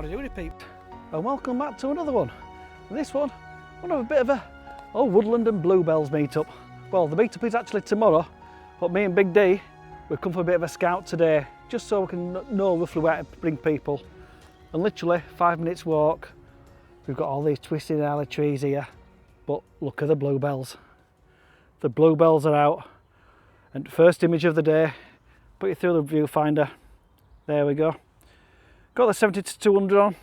Howdy Doody peeps, and welcome back to another one. And this one, we'll have a bit of a Woodland and Bluebells meetup. Well, the meetup is actually tomorrow, but me and Big D, we've come for a bit of a scout today, just so we can know roughly where to bring people. And literally 5 minutes walk. We've got all these twisted alley trees here, but look at the bluebells. The bluebells are out, and first image of the day, put you through the viewfinder. There we go. Got the 70 to 200 on,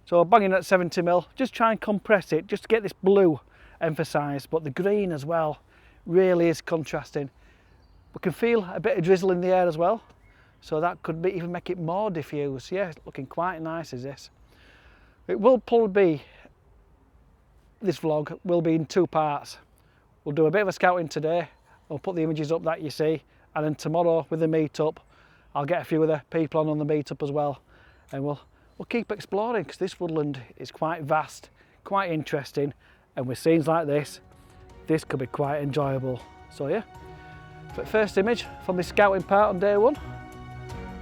so banging at 70mm. Just try and compress it, just to get this blue emphasised, but the green as well really is contrasting. We can feel a bit of drizzle in the air as well, so that could even make it more diffuse. Yeah, it's looking quite nice is this. It will probably be, this vlog will be in 2 parts. We'll do a bit of a scouting today, we'll put the images up that you see, and then tomorrow with the meetup, I'll get a few of the people on the meetup as well, and we'll keep exploring, because this woodland is quite vast, quite interesting, and with scenes like this could be quite enjoyable. So yeah, but first image from this scouting part on day 1,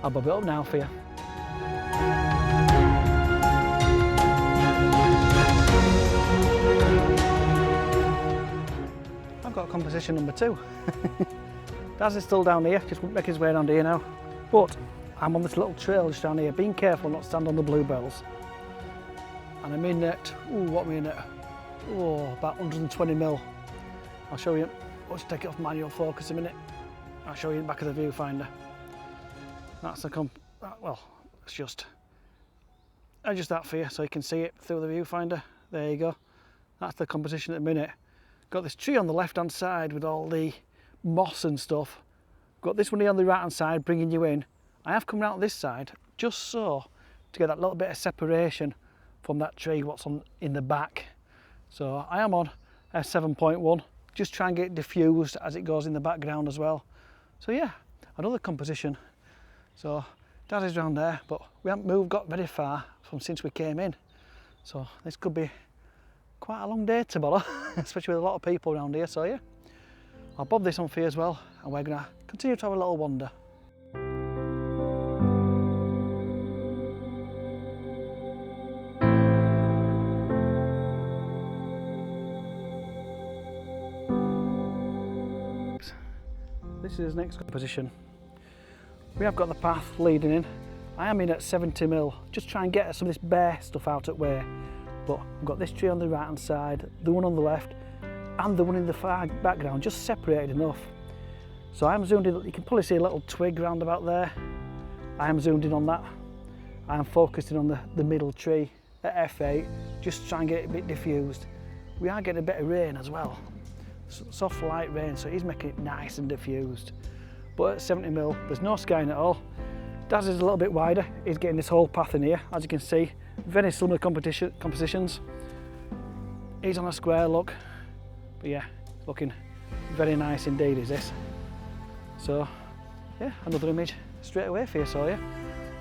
I'll bob it up now for you. I've got composition number 2. Daz is still down here, just making his way down here now. But I'm on this little trail just down here, being careful not to stand on the bluebells. And I'm in at, what am I in at? Oh, about 120mm. I'll show you, let's take it off manual focus a minute. I'll show you the back of the viewfinder. That's the well, it's just adjust that for you so you can see it through the viewfinder. There you go. That's the composition at the minute. Got this tree on the left hand side with all the moss and stuff. Got this one here on the right hand side bringing you in. I have come around this side just so to get that little bit of separation from that tree what's on in the back. So I am on a 7.1, just try and get it diffused as it goes in the background as well. So yeah, another composition. So Dad is round there, but we haven't got very far from since we came in. So this could be quite a long day tomorrow, especially with a lot of people around here. So yeah, I'll bob this on for you as well, and we're gonna continue to have a little wander. This is the next composition. We have got the path leading in. I am in at 70mm, just try and get some of this bare stuff out of the way. But I've got this tree on the right hand side, the one on the left, and the one in the far background, just separated enough. So I am zoomed in, you can probably see a little twig round about there. I am zoomed in on that. I am focusing on the middle tree at f8, just try and get it a bit diffused. We are getting a bit of rain as well. Soft light rain, so he's making it nice and diffused. But at 70mm, there's no skying at all. Daz is a little bit wider, he's getting this whole path in here, as you can see. Very similar compositions. He's on a square look, but yeah, looking very nice indeed is this. So yeah, another image straight away for you. So yeah,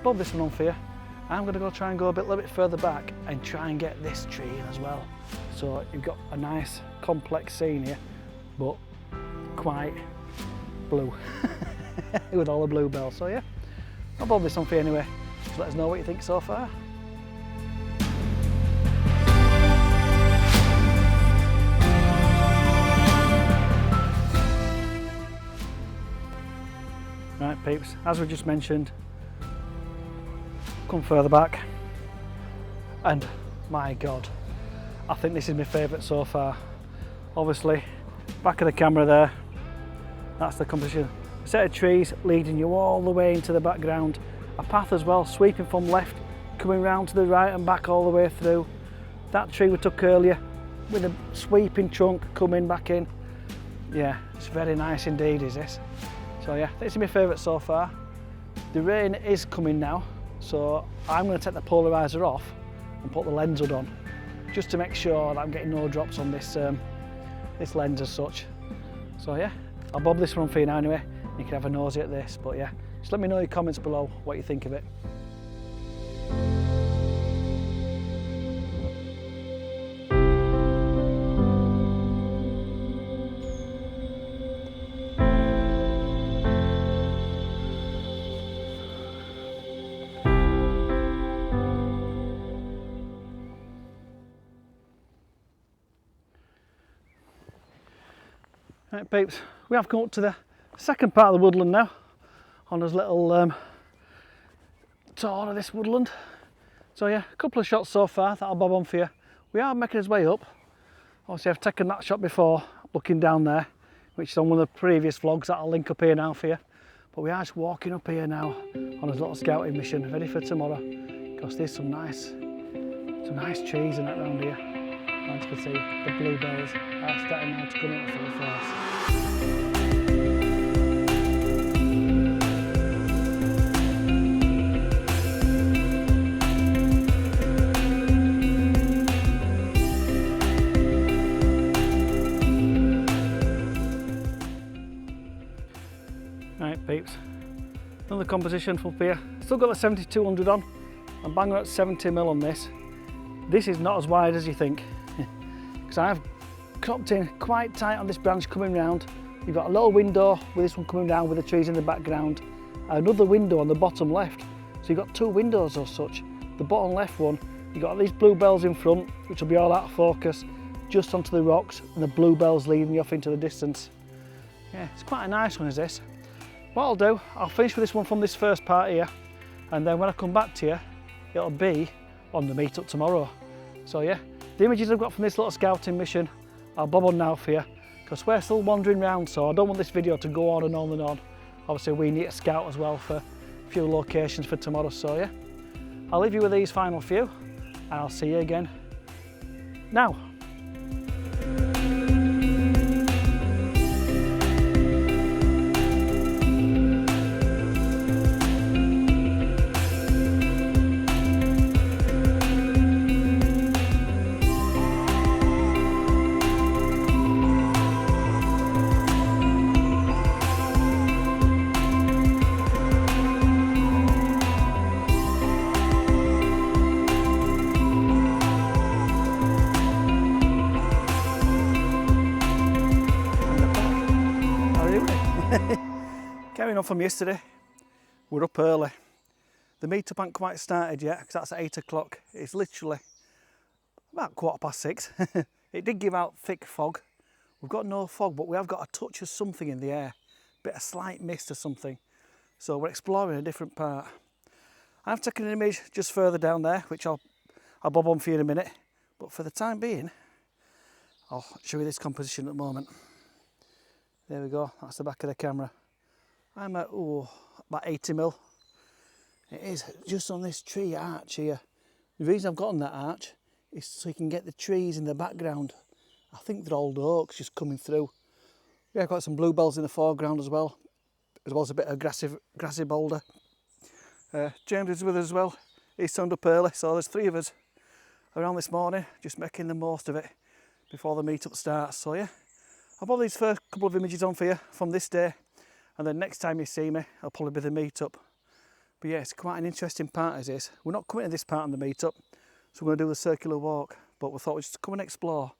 bob this one on for you. I'm going to go try and go a little bit further back and try and get this tree in as well. So you've got a nice complex scene here, but quite blue with all the bluebells. So yeah, I'll bob this on for you anyway. Just let us know what you think so far. Right peeps, as we just mentioned, come further back, and my god, I think this is my favourite so far. Obviously, back of the camera there, that's the composition. A set of trees leading you all the way into the background. A path as well, sweeping from left, coming round to the right and back all the way through. That tree we took earlier, with a sweeping trunk coming back in. Yeah, it's very nice indeed is this. So yeah, this is my favourite so far. The rain is coming now, so I'm going to take the polarizer off and put the lens hood on, just to make sure that I'm getting no drops on this this lens as such. So yeah, I'll bob this one for you now anyway. You can have a nosy at this, but yeah, just let me know in your comments below what you think of it. Right peeps, we have come up to the second part of the woodland now, on this little tour of this woodland. So yeah, a couple of shots so far that I'll bob on for you. We are making his way up. Obviously I've taken that shot before, looking down there, which is on one of the previous vlogs that I'll link up here now for you. But we are just walking up here now on his little scouting mission, ready for tomorrow, because there's some nice trees and that around here. As you can see, the bluebells are starting now to come into full force. Right peeps, another composition up here. Still got the 7200 on. I'm banging at 70mm on this. This is not as wide as you think, because I've cropped in quite tight on this branch coming round. You've got a little window with this one coming down with the trees in the background, another window on the bottom left. So you've got two windows or such. The bottom left one, you've got these bluebells in front, which will be all out of focus, just onto the rocks, and the bluebells leading you off into the distance. Yeah, it's quite a nice one is this. What I'll do, I'll finish with this one from this first part here, and then when I come back to you, it'll be on the meetup tomorrow. So yeah, the images I've got from this little scouting mission, I'll bob on now for you, because we're still wandering around, so I don't want this video to go on and on and on. Obviously we need to scout as well for a few locations for tomorrow, so yeah. I'll leave you with these final few, and I'll see you again now. Carrying on from yesterday, we're up early. The meetup ain't quite started yet, because that's at 8 o'clock. It's literally about 6:15. It did give out thick fog. We've got no fog, but we have got a touch of something in the air, bit of slight mist or something. So we're exploring a different part. I've taken an image just further down there, which I'll bob on for you in a minute. But for the time being, I'll show you this composition at the moment. There we go, that's the back of the camera. I'm at, about 80mm. It is just on this tree arch here. The reason I've got on that arch is so you can get the trees in the background. I think they're old oaks just coming through. Yeah, I've got some bluebells in the foreground as well as a bit of grassy boulder. James is with us as well. He's turned up early, so there's three of us around this morning, just making the most of it before the meetup starts. So yeah, I'll pop these first couple of images on for you from this day, and then next time you see me, I'll probably be the meetup. But yeah, it's quite an interesting part as this. We're not coming to this part on the meetup, so we're going to do the circular walk, but we thought we'd just come and explore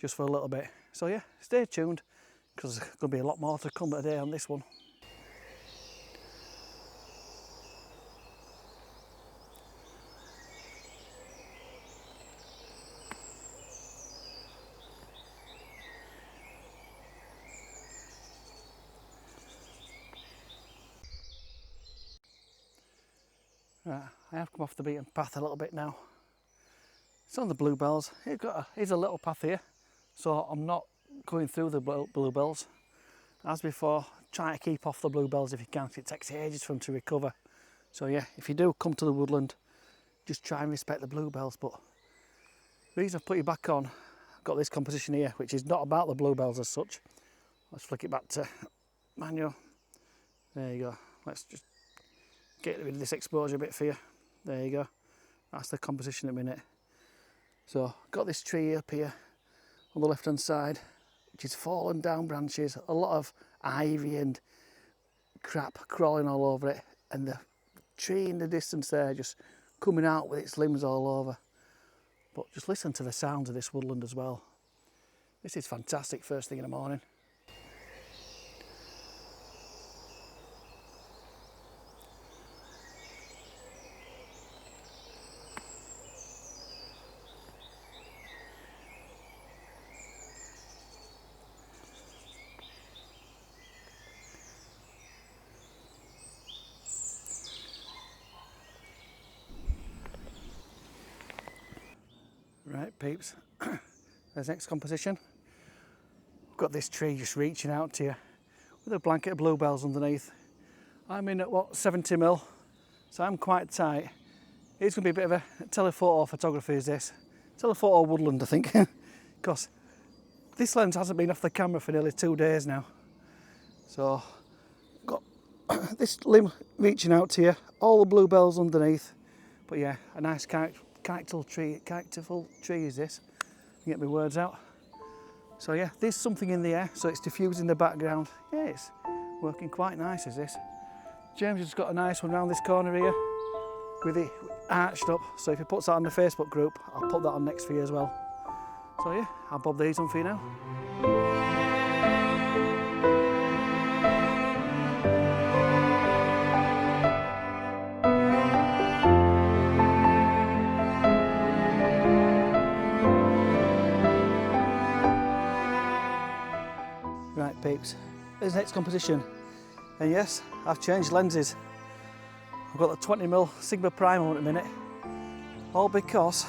just for a little bit. So yeah, stay tuned, because there's going to be a lot more to come today on this one. Right, I have come off the beaten path a little bit now. It's on the bluebells. Here's a little path here, so I'm not going through the bluebells. As before, try to keep off the bluebells if you can, it takes ages for them to recover. So yeah, if you do come to the woodland, just try and respect the bluebells. But the reason I've put you back on, I've got this composition here, which is not about the bluebells as such. Let's flick it back to manual. There you go. Let's just get rid of this exposure bit for you. There you go. That's the composition at the minute. So got this tree up here on the left hand side, which is fallen down branches, a lot of ivy and crap crawling all over it, and the tree in the distance there just coming out with its limbs all over. But just listen to the sounds of this woodland as well. This is fantastic first thing in the morning. Right peeps, there's next composition. I've got this tree just reaching out to you with a blanket of bluebells underneath. I'm in at what, 70mm, so I'm quite tight. It's going to be a bit of a telephoto photography is this. Telephoto Woodland I think, because this lens hasn't been off the camera for nearly 2 days now. So, got this limb reaching out to you, all the bluebells underneath. But yeah, a nice characterful tree is this. Get my words out. So yeah, there's something in the air, so it's diffusing the background. Yeah, it's working quite nice is this. James has got a nice one around this corner here with it arched up, so if he puts that on the Facebook group, I'll put that on next for you as well. So yeah, I'll bob these on for you now. Right peeps, there's the next composition, and yes, I've changed lenses. I've got the 20mm Sigma Prime on at the minute, all because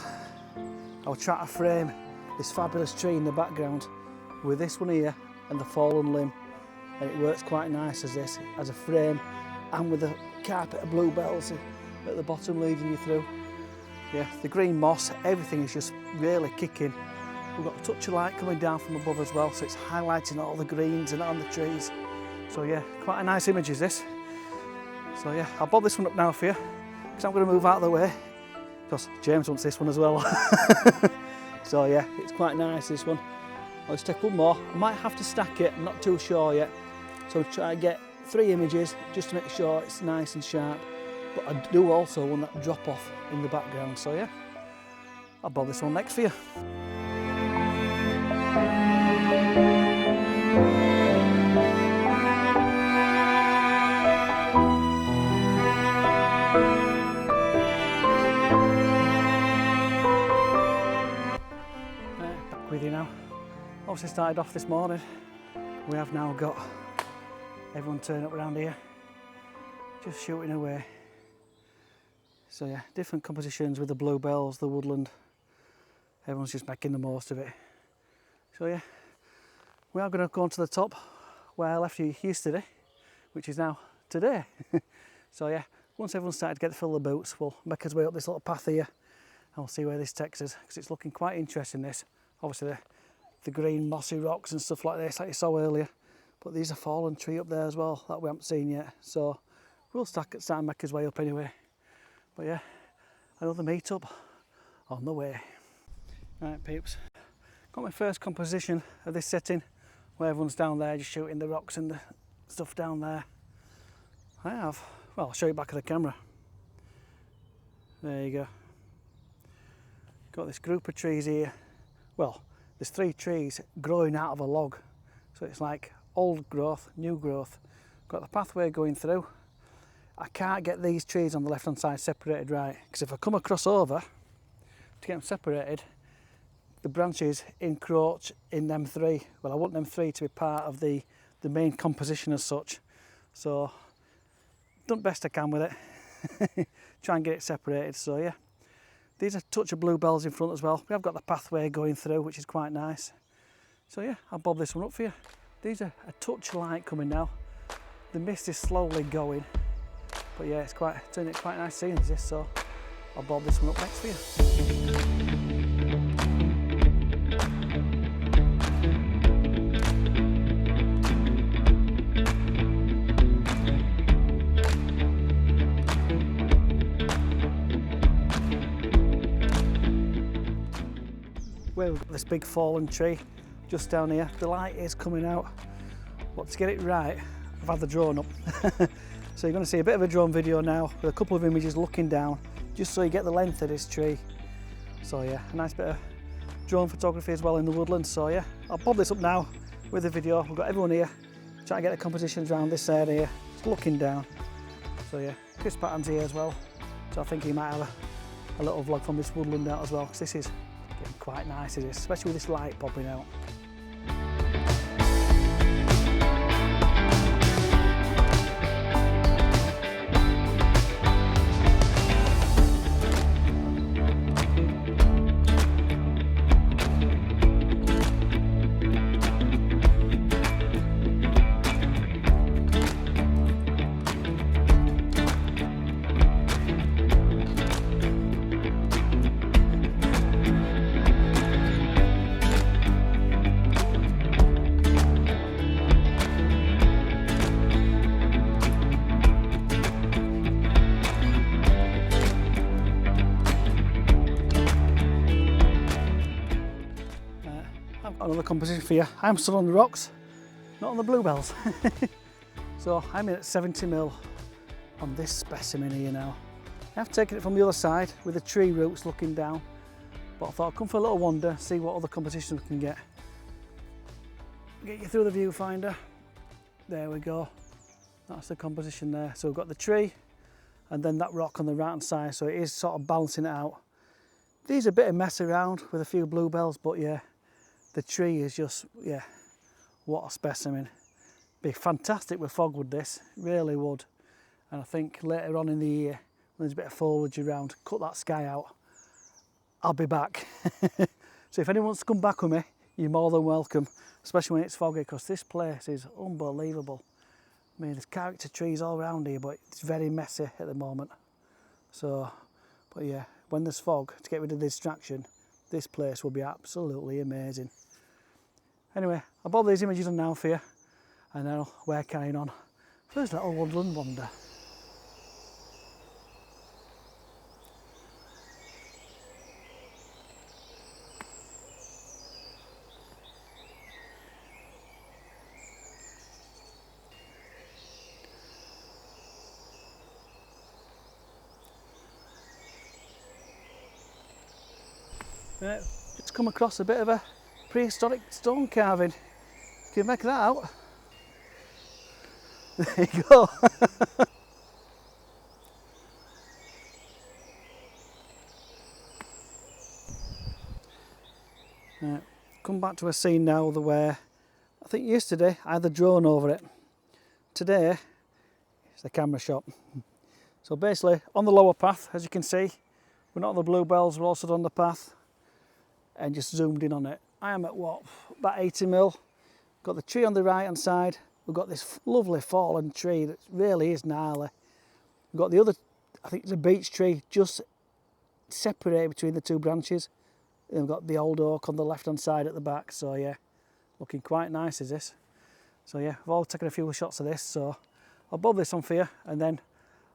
I was trying to frame this fabulous tree in the background with this one here and the fallen limb, and it works quite nice as this, as a frame, and with a carpet of bluebells at the bottom leading you through. Yeah, the green moss, everything is just really kicking. We've got a touch of light coming down from above as well, so it's highlighting all the greens and on the trees. So yeah, quite a nice image is this. So yeah, I'll bob this one up now for you, because I'm going to move out of the way, because James wants this one as well. So yeah, it's quite nice this one. I'll just take one more. I might have to stack it, I'm not too sure yet. So I'll try and get 3 images just to make sure it's nice and sharp. But I do also want that drop off in the background, so yeah. I'll bob this one next for you. Back with you now. Obviously started off this morning. We have now got everyone turning up around here, just shooting away. So yeah, different compositions with the bluebells, the woodland. Everyone's just making the most of it. So yeah, we are going to go on to the top where I left you yesterday, which is now today. So yeah, once everyone's started to get to fill the boots, we'll make our way up this little path here and we'll see where this takes us, because it's looking quite interesting this. Obviously the green mossy rocks and stuff like this, like you saw earlier, but there's a fallen tree up there as well that we haven't seen yet. So we'll start and make our way up anyway. But yeah, another meetup on the way. Right peeps, got my first composition of this setting where everyone's down there just shooting the rocks and the stuff down there. I have, well, I'll show you back of the camera. There you go. Got this group of trees here. Well, there's 3 trees growing out of a log. So it's like old growth, new growth. Got the pathway going through. I can't get these trees on the left hand side separated right, because if I come across over to get them separated, the branches encroach in them 3. Well, I want them 3 to be part of the main composition as such. So, done best I can with it. Try and get it separated, so yeah. These are a touch of bluebells in front as well. We have got the pathway going through, which is quite nice. So yeah, I'll bob this one up for you. These are a touch of light coming now. The mist is slowly going. But yeah, it's turning it quite nice seeing this, so I'll bob this one up next for you. Where we've got this big fallen tree just down here, the light is coming out, but to get it right, I've had the drone up. So you're going to see a bit of a drone video now with a couple of images looking down, just so you get the length of this tree. So yeah, a nice bit of drone photography as well in the woodland. So yeah, I'll bob this up now with the video. We've got everyone here trying to get the compositions around this area, just looking down. So yeah, Chris Patton's here as well. So I think he might have a little vlog from this woodland out as well, because this is getting quite nice, it is, especially with this light popping out. I've got another composition for you. I'm still on the rocks, not on the bluebells. So I'm in at 70mm on this specimen here now. I've taken it from the other side with the tree roots looking down, but I thought I'd come for a little wander, see what other compositions we can get. Get you through the viewfinder. There we go. That's the composition there. So we've got the tree and then that rock on the right hand side, so it is sort of balancing it out. These are a bit of mess around with a few bluebells, but yeah, the tree is just, yeah, what a specimen. Be fantastic with fogwood, this really would. And I think later on in the year, when there's a bit of foliage around, cut that sky out, I'll be back. So if anyone wants to come back with me, you're more than welcome, especially when it's foggy, because this place is unbelievable. I mean, there's character trees all around here, but it's very messy at the moment. So, but yeah, when there's fog, to get rid of the distraction, this place will be absolutely amazing. Anyway, I'll bob these images on now for you, and then we're carrying on. First little woodland wander. Just come across a bit of a prehistoric stone carving. Can you make that out? There you go. Right, come back to a scene now where I think yesterday I had the drone over it. Today it's the camera shot. So basically on the lower path, as you can see, we're not on the bluebells, we're also on the path, and just zoomed in on it. I am at what, about 80mm. Got the tree on the right hand side. We've got this lovely fallen tree that really is gnarly. We've got the other, I think it's a beech tree, just separated between the two branches. And we've got the old oak on the left hand side at the back. So yeah, looking quite nice is this. So yeah, I've all taken a few shots of this, so I'll bob this on for you, and then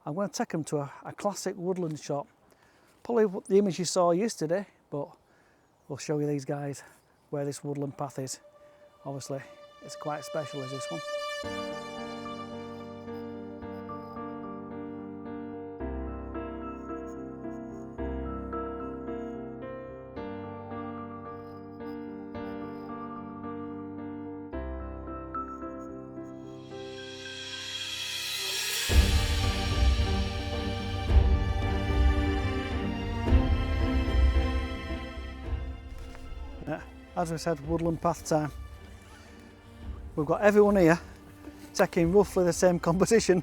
I'm going to take them to a classic woodland shot. Probably the image you saw yesterday, but we'll show you these guys where this woodland path is. Obviously, it's quite special as this one. As I said, woodland path time. We've got everyone here taking roughly the same composition.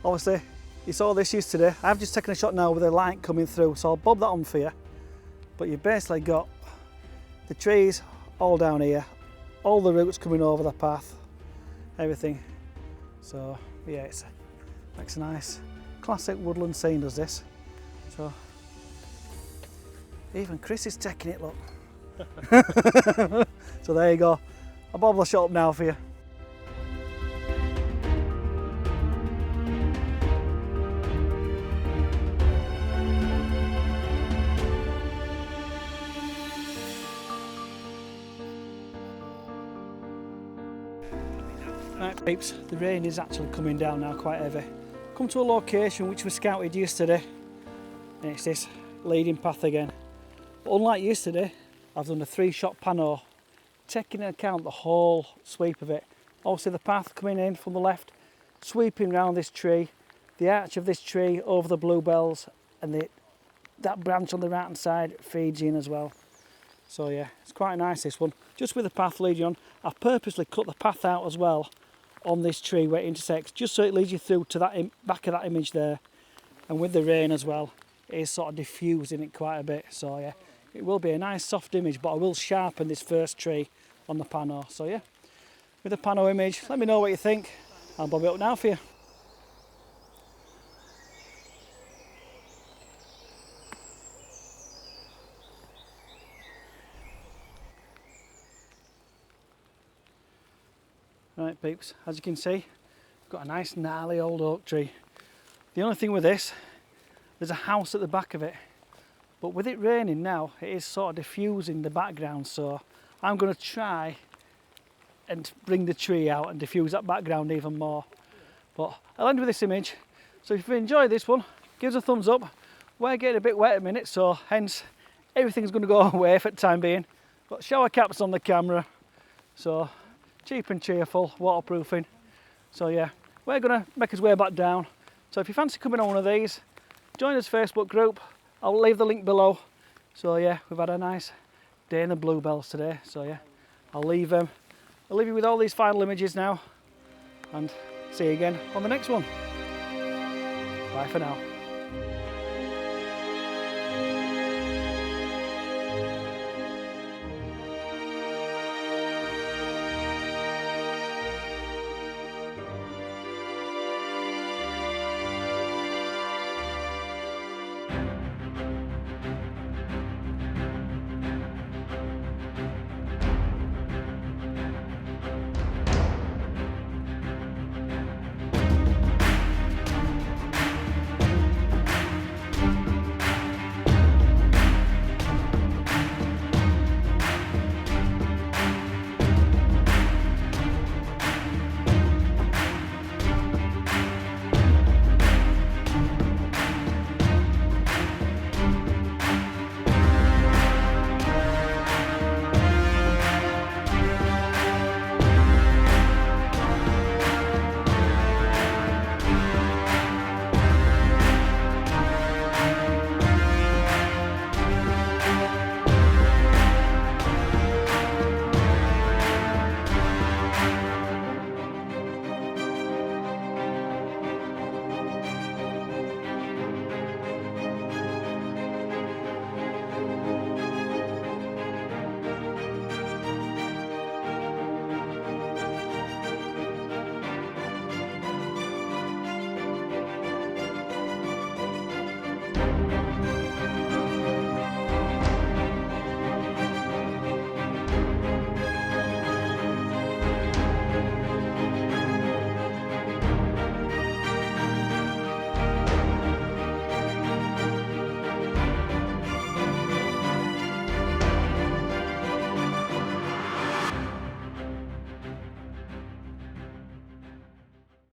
Obviously, you saw this yesterday. I've just taken a shot now with the light coming through, so I'll bob that on for you. But you've basically got the trees all down here, all the roots coming over the path, everything. So yeah, it makes a nice classic woodland scene, does this. So even Chris is taking it, look. So there you go. I'll bob the shot up now for you. Right peeps, the rain is actually coming down now quite heavy. Come to a location which we scouted yesterday, and it's this leading path again. But unlike yesterday, I've done a 3-shot pano, taking into account the whole sweep of it. Obviously the path coming in from the left, sweeping around this tree, the arch of this tree over the bluebells, and that branch on the right hand side feeds in as well. So yeah, it's quite nice this one. Just with the path leading on, I've purposely cut the path out as well on this tree where it intersects, just so it leads you through to that back of that image there. And with the rain as well, it is sort of diffusing it quite a bit. So yeah, it will be a nice soft image, but I will sharpen this first tree on the pano. So yeah, with the pano image, let me know what you think. I'll bob it up now for you. Right peeps, as you can see, we've got a nice gnarly old oak tree. The only thing with this, there's a house at the back of it, but with it raining now, it is sort of diffusing the background, so I'm going to try and bring the tree out and diffuse that background even more. But I'll end with this image. So if you enjoyed this one, give us a thumbs up. We're getting a bit wet at the minute, so hence everything's going to go away for the time being. Got shower caps on the camera, so cheap and cheerful, waterproofing. So yeah, we're going to make us way back down. So if you fancy coming on one of these, join us Facebook group. I'll leave the link below. So yeah, we've had a nice day in the Bluebells today. So yeah, I'll leave you with all these final images now, and see you again on the next one. Bye for now.